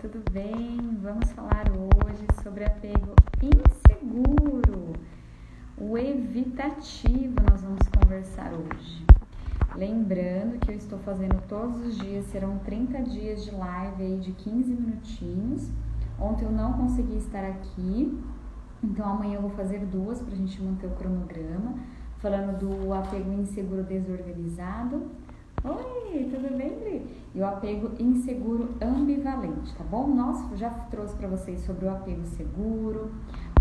tudo bem? Vamos falar hoje sobre apego inseguro, o evitativo nós vamos conversar hoje. Lembrando que eu estou fazendo todos os dias, serão 30 dias de live aí de 15 minutinhos. Ontem eu não consegui estar aqui, então amanhã eu vou fazer 2 para a gente manter o cronograma, falando do apego inseguro desorganizado. Oi, tudo bem, Dri? E o apego inseguro ambivalente, tá bom? Nós já trouxe para vocês sobre o apego seguro,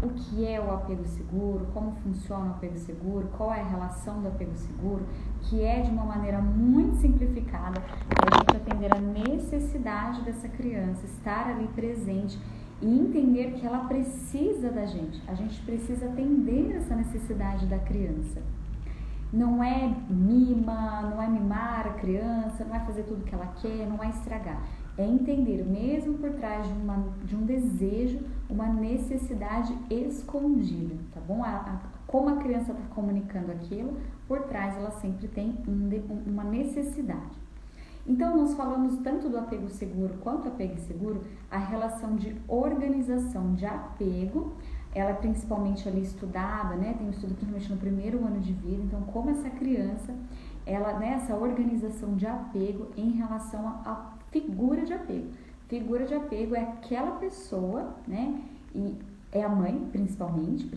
o que é o apego seguro, como funciona o apego seguro, qual é a relação do apego seguro, que é de uma maneira muito simplificada para a gente atender a necessidade dessa criança, estar ali presente e entender que ela precisa da gente. A gente precisa atender essa necessidade da criança. Não é não é mimar a criança, não é fazer tudo que ela quer, não é estragar. É entender, mesmo por trás de um desejo, uma necessidade escondida, tá bom? Como a criança está comunicando aquilo, por trás ela sempre tem uma necessidade. Então, nós falamos tanto do apego seguro quanto do apego inseguro, a relação de organização de apego. Ela é principalmente ali estudada, né? Tem um estudo principalmente no primeiro ano de vida. Então, como essa criança, ela, né, essa organização de apego em relação à figura de apego. Figura de apego é aquela pessoa, né? E é a mãe, principalmente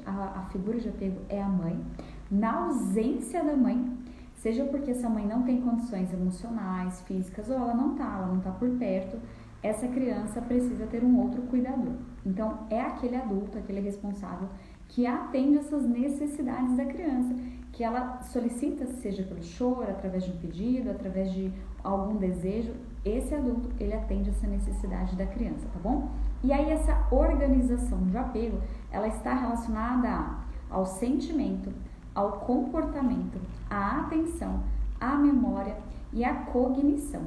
a figura de apego é a mãe. Na ausência da mãe, seja porque essa mãe não tem condições emocionais, físicas, ou ela não tá por perto, essa criança precisa ter um outro cuidador. Então, é aquele adulto, aquele responsável que atende essas necessidades da criança, que ela solicita, seja pelo choro, através de um pedido, através de algum desejo. Esse adulto, ele atende essa necessidade da criança, tá bom? E aí, essa organização de apego, ela está relacionada ao sentimento, ao comportamento, à atenção, à memória e à cognição.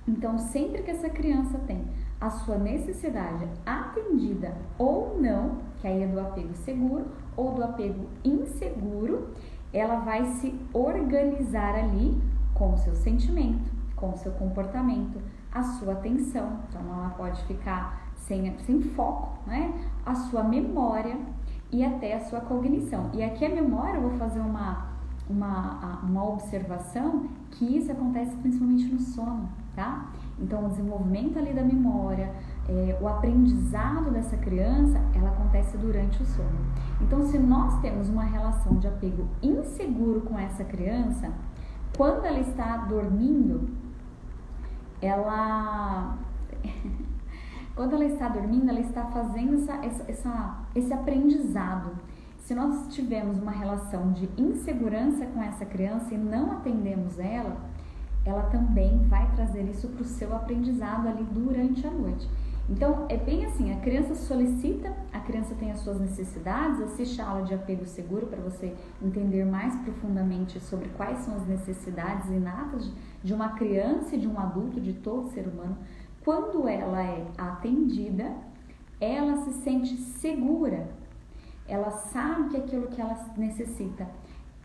Então, sempre que essa criança tem a sua necessidade atendida ou não, que aí é do apego seguro ou do apego inseguro, ela vai se organizar ali com o seu sentimento, com o seu comportamento, a sua atenção. Então, ela pode ficar sem foco, né? A sua memória e até a sua cognição. E aqui a memória, eu vou fazer uma observação que isso acontece principalmente no sono, tá? Então, o desenvolvimento ali da memória, o aprendizado dessa criança, ela acontece durante o sono. Então, se nós temos uma relação de apego inseguro com essa criança, quando ela está dormindo, ela está fazendo esse aprendizado. Se nós tivermos uma relação de insegurança com essa criança e não atendemos ela também vai trazer isso para o seu aprendizado ali durante a noite. Então, é bem assim, a criança solicita, a criança tem as suas necessidades, assiste a aula de apego seguro para você entender mais profundamente sobre quais são as necessidades inatas de uma criança e de um adulto, de todo ser humano. Quando ela é atendida, ela se sente segura, ela sabe que aquilo que ela necessita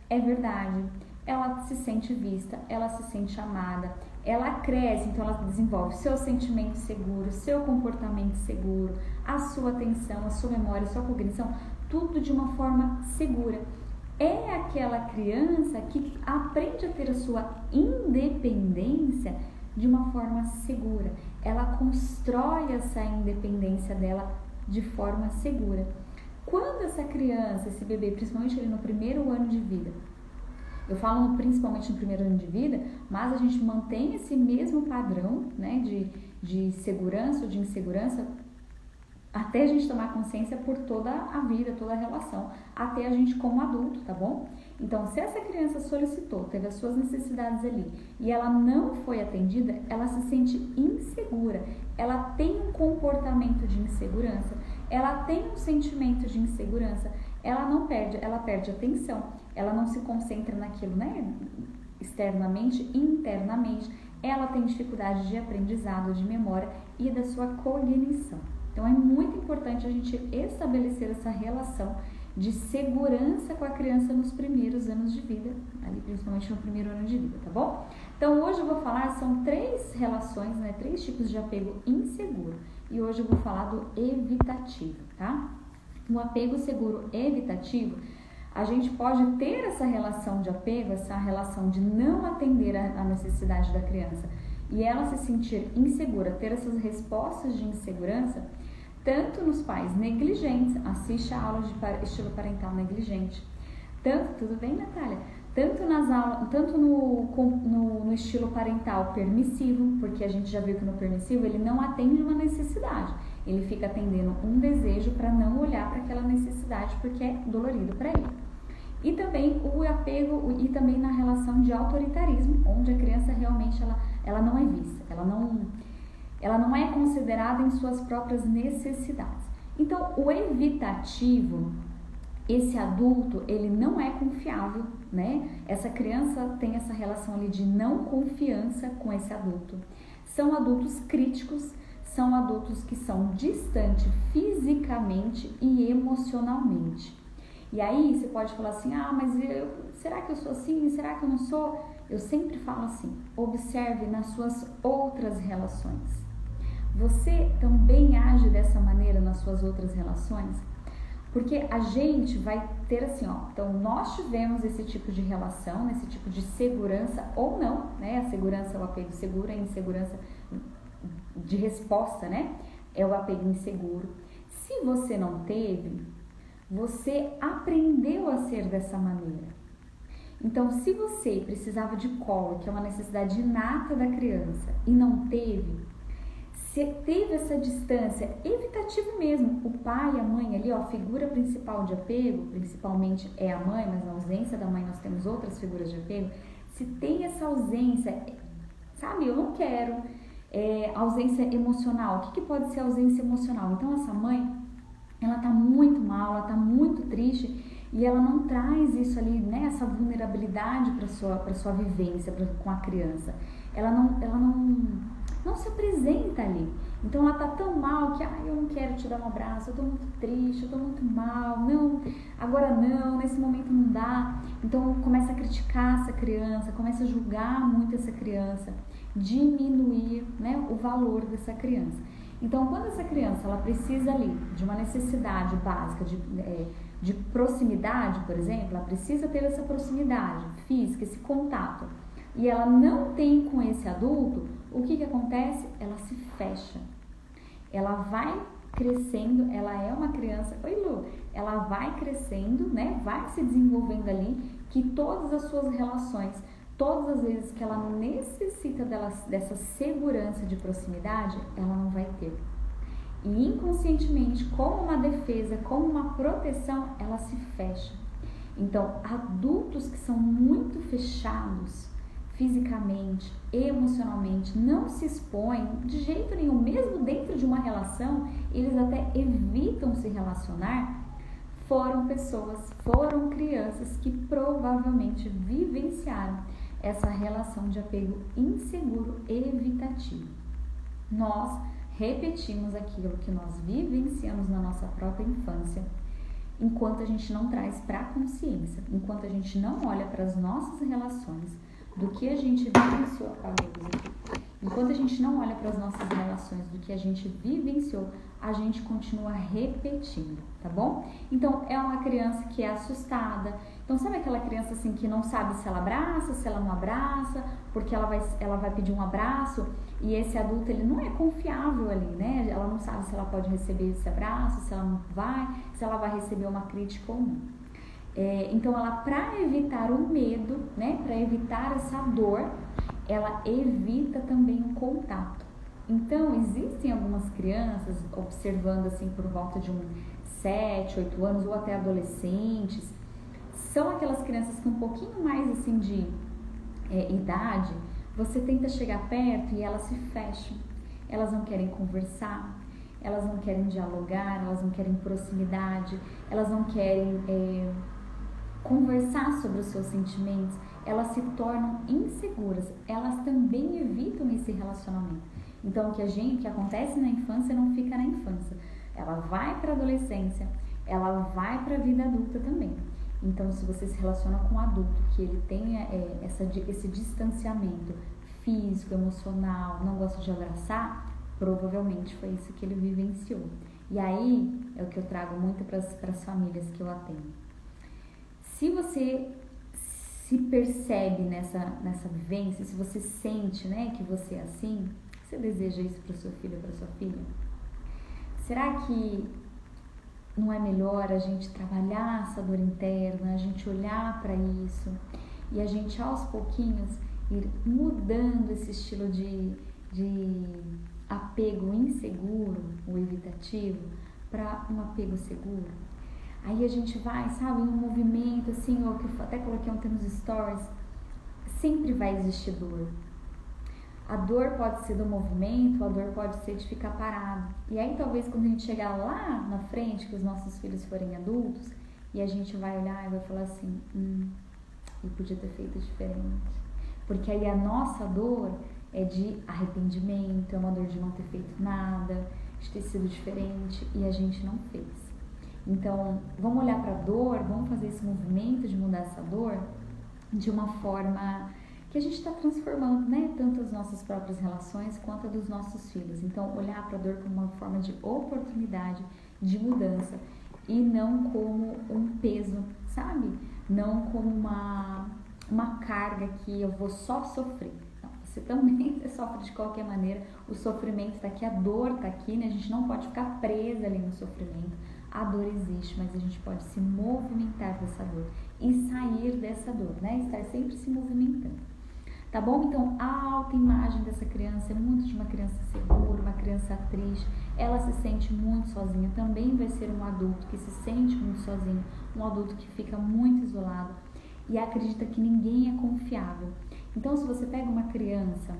é verdade, ela se sente vista, ela se sente amada, ela cresce, então ela desenvolve seu sentimento seguro, seu comportamento seguro, a sua atenção, a sua memória, a sua cognição, tudo de uma forma segura. É aquela criança que aprende a ter a sua independência de uma forma segura. Ela constrói essa independência dela de forma segura. Quando essa criança, esse bebê, principalmente ali no primeiro ano de vida, eu falo principalmente no primeiro ano de vida, mas a gente mantém esse mesmo padrão, né, de segurança ou de insegurança até a gente tomar consciência por toda a vida, toda a relação, até a gente como adulto, tá bom? Então, se essa criança solicitou, teve as suas necessidades ali e ela não foi atendida, ela se sente insegura, ela tem um comportamento de insegurança, ela tem um sentimento de insegurança, ela perde atenção, ela não se concentra naquilo, né, externamente, internamente, ela tem dificuldade de aprendizado, de memória e da sua cognição. Então, é muito importante a gente estabelecer essa relação de segurança com a criança nos primeiros anos de vida, ali principalmente no primeiro ano de vida, tá bom? Então hoje eu vou falar, são 3 relações, né, 3 tipos de apego inseguro, e hoje eu vou falar do evitativo, tá? O apego seguro evitativo, a gente pode ter essa relação de apego, essa relação de não atender a necessidade da criança e ela se sentir insegura, ter essas respostas de insegurança, tanto nos pais negligentes, assiste a aula de estilo parental negligente, tudo bem, Natália? Tanto nas aulas, tanto no estilo parental permissivo, porque a gente já viu que no permissivo ele não atende uma necessidade, ele fica atendendo um desejo para não olhar para aquela necessidade porque é dolorido para ele. E também o apego e também na relação de autoritarismo, onde a criança realmente ela não é vista, ela não é considerada em suas próprias necessidades. Então, o evitativo, esse adulto, ele não é confiável, né? Essa criança tem essa relação ali de não confiança com esse adulto. São adultos críticos, são adultos que são distantes fisicamente e emocionalmente. E aí você pode falar assim, mas será que eu sou assim? Será que eu não sou? Eu sempre falo assim, observe nas suas outras relações. Você também age dessa maneira nas suas outras relações? Porque a gente vai ter assim, então nós tivemos esse tipo de relação, esse tipo de segurança ou não, né? A segurança é o apego seguro, a insegurança de resposta, né? É o apego inseguro. Se você não teve, você aprendeu a ser dessa maneira. Então, se você precisava de colo, que é uma necessidade inata da criança, e não teve, você teve essa distância, evitativo mesmo. O pai e a mãe ali, a figura principal de apego, principalmente é a mãe, mas na ausência da mãe nós temos outras figuras de apego. Se tem essa ausência, sabe, eu não quero, ausência emocional. O que pode ser ausência emocional? Então, essa mãe, ela tá muito mal, ela tá muito triste e ela não traz isso ali, né, essa vulnerabilidade para sua vivência com a criança. Ela não se apresenta ali. Então ela tá tão mal que, eu não quero te dar um abraço, eu tô muito triste, eu tô muito mal, não, agora não, nesse momento não dá. Então começa a criticar essa criança, começa a julgar muito essa criança, diminuir, né, o valor dessa criança. Então, quando essa criança ela precisa ali de uma necessidade básica de proximidade, por exemplo, ela precisa ter essa proximidade física, esse contato, e ela não tem com esse adulto, o que acontece? Ela se fecha. Ela vai crescendo, ela é uma criança, ela vai crescendo, né? Vai se desenvolvendo ali, que todas as suas relações, todas as vezes que ela necessita dessa segurança de proximidade, ela não vai ter. E inconscientemente, como uma defesa, como uma proteção, ela se fecha. Então, adultos que são muito fechados fisicamente, emocionalmente, não se expõem de jeito nenhum, mesmo dentro de uma relação, eles até evitam se relacionar, foram crianças que provavelmente vivenciaram essa relação de apego inseguro evitativo. Nós repetimos aquilo que nós vivenciamos na nossa própria infância, enquanto a gente não traz para a consciência, enquanto a gente não olha para as nossas relações, do que a gente vivenciou, enquanto a gente não olha para as nossas relações, do que a gente vivenciou, a gente continua repetindo, tá bom? Então, é uma criança que é assustada. Então, sabe aquela criança assim que não sabe se ela abraça, se ela não abraça, porque ela vai pedir um abraço e esse adulto, ele não é confiável ali, né? Ela não sabe se ela pode receber esse abraço, se ela não vai, se ela vai receber uma crítica ou não. Então, ela, para evitar o medo, né? Para evitar essa dor, ela evita também o contato. Então, existem algumas crianças, observando assim por volta de 7, 8 anos ou até adolescentes, são aquelas crianças com um pouquinho mais assim de idade, você tenta chegar perto e elas se fecham, elas não querem conversar, elas não querem dialogar, elas não querem proximidade, elas não querem conversar sobre os seus sentimentos, elas se tornam inseguras, elas também evitam esse relacionamento. Então, o que acontece na infância não fica na infância, ela vai para a adolescência ela vai para a vida adulta também. Então, se você se relaciona com um adulto que ele tenha esse distanciamento físico, emocional, não gosta de abraçar, provavelmente foi isso que ele vivenciou. E aí, é o que eu trago muito para as famílias que eu atendo. Se você se percebe nessa vivência, se você sente, né, que você é assim, você deseja isso para o seu filho ou para sua filha? Será que não é melhor a gente trabalhar essa dor interna, a gente olhar para isso e a gente aos pouquinhos ir mudando esse estilo de apego inseguro ou evitativo para um apego seguro? Aí a gente vai, sabe, em um movimento assim, ó, que eu até coloquei ontem nos stories, sempre vai existir dor. A dor pode ser do movimento, a dor pode ser de ficar parado. E aí talvez quando a gente chegar lá na frente, que os nossos filhos forem adultos, e a gente vai olhar e vai falar assim, eu podia ter feito diferente. Porque aí a nossa dor é de arrependimento, é uma dor de não ter feito nada, de ter sido diferente e a gente não fez. Então, vamos olhar para a dor, vamos fazer esse movimento de mudar essa dor de uma forma que a gente está transformando, né? Tanto as nossas próprias relações quanto a dos nossos filhos. Então, olhar para a dor como uma forma de oportunidade, de mudança e não como um peso, sabe? Não como uma carga que eu vou só sofrer. Não, você também sofre de qualquer maneira, o sofrimento está aqui, a dor está aqui, né? A gente não pode ficar presa ali no sofrimento. A dor existe, mas a gente pode se movimentar dessa dor e sair dessa dor, né? Estar sempre se movimentando. Tá bom? Então, a autoimagem dessa criança é muito de uma criança segura, uma criança triste. Ela se sente muito sozinha. Também vai ser um adulto que se sente muito sozinho, um adulto que fica muito isolado e acredita que ninguém é confiável. Então, se você pega uma criança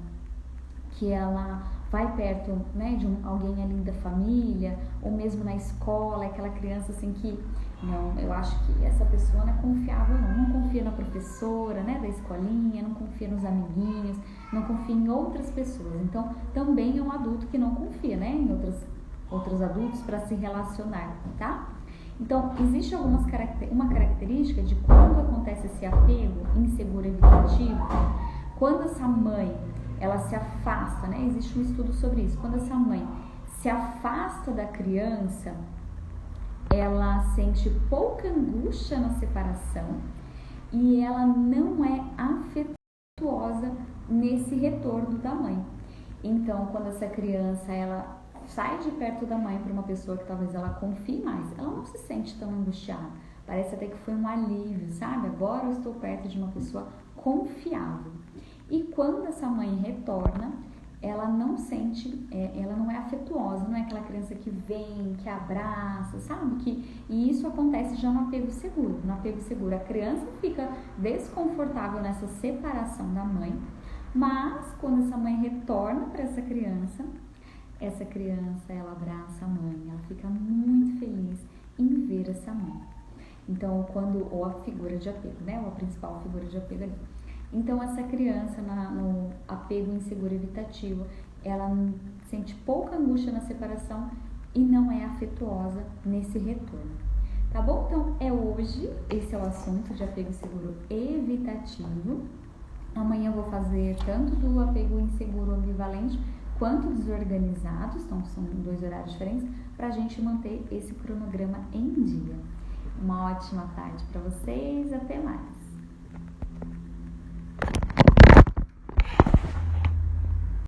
que ela vai perto, né, de alguém ali da família, ou mesmo na escola, aquela criança assim que, não, eu acho que essa pessoa não é confiável não confia na professora, né, da escolinha, não confia nos amiguinhos, não confia em outras pessoas. Então, também é um adulto que não confia, né, em outros adultos para se relacionar, tá? Então, existe uma característica de quando acontece esse apego inseguro evitativo, quando essa mãe ela se afasta, né? Existe um estudo sobre isso. Quando essa mãe se afasta da criança, ela sente pouca angústia na separação e ela não é afetuosa nesse retorno da mãe. Então, quando essa criança ela sai de perto da mãe para uma pessoa que talvez ela confie mais, ela não se sente tão angustiada. Parece até que foi um alívio, sabe? Agora eu estou perto de uma pessoa confiável. E quando essa mãe retorna, ela não sente, ela não é afetuosa, não é aquela criança que vem, que abraça, sabe? E isso acontece já no apego seguro. No apego seguro, a criança fica desconfortável nessa separação da mãe, mas quando essa mãe retorna para essa criança ela abraça a mãe, ela fica muito feliz em ver essa mãe. Então, ou a figura de apego, né? Ou a principal figura de apego ali. Então, essa criança, no apego inseguro evitativo, ela sente pouca angústia na separação e não é afetuosa nesse retorno. Tá bom? Então, hoje, esse é o assunto de apego inseguro evitativo. Amanhã eu vou fazer tanto do apego inseguro ambivalente quanto dos organizados, então são 2 horários diferentes, para a gente manter esse cronograma em dia. Uma ótima tarde para vocês, até mais!